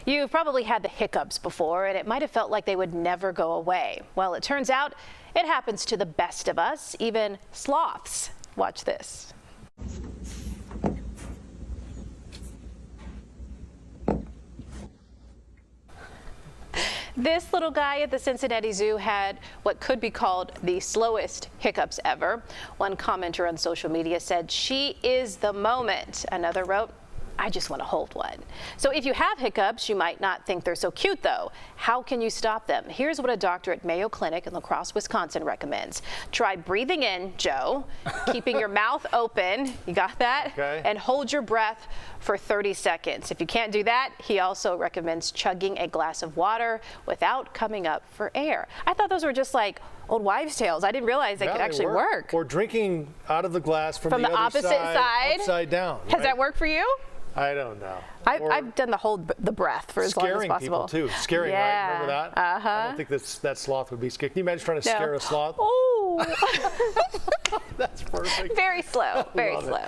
You've probably had the hiccups before, and it might have felt like they would never go away. Well, it turns out it happens to the best of us, even sloths. Watch this. This little guy at the Cincinnati Zoo had what could be called the slowest hiccups ever. One commenter on social media said, "She is the moment." Another wrote, "I just want to hold one." So if you have hiccups, you might not think they're so cute, though. How can you stop them? Here's what a doctor at Mayo Clinic in La Crosse, Wisconsin recommends. Try breathing in, Joe, keeping your mouth open, you got that? Okay. And hold your breath for 30 seconds. If you can't do that, he also recommends chugging a glass of water without coming up for air. I thought those were just like old wives' tales. I didn't realize they could actually work. Or drinking out of the glass from the other opposite side, upside down. Has that worked for you? I don't know. I've done the breath for as long as possible. Scaring people too. Scary, yeah. right? Remember that? I don't think that sloth would be scary. Can you imagine trying to scare a sloth? Oh. That's perfect. Very slow. Very slow.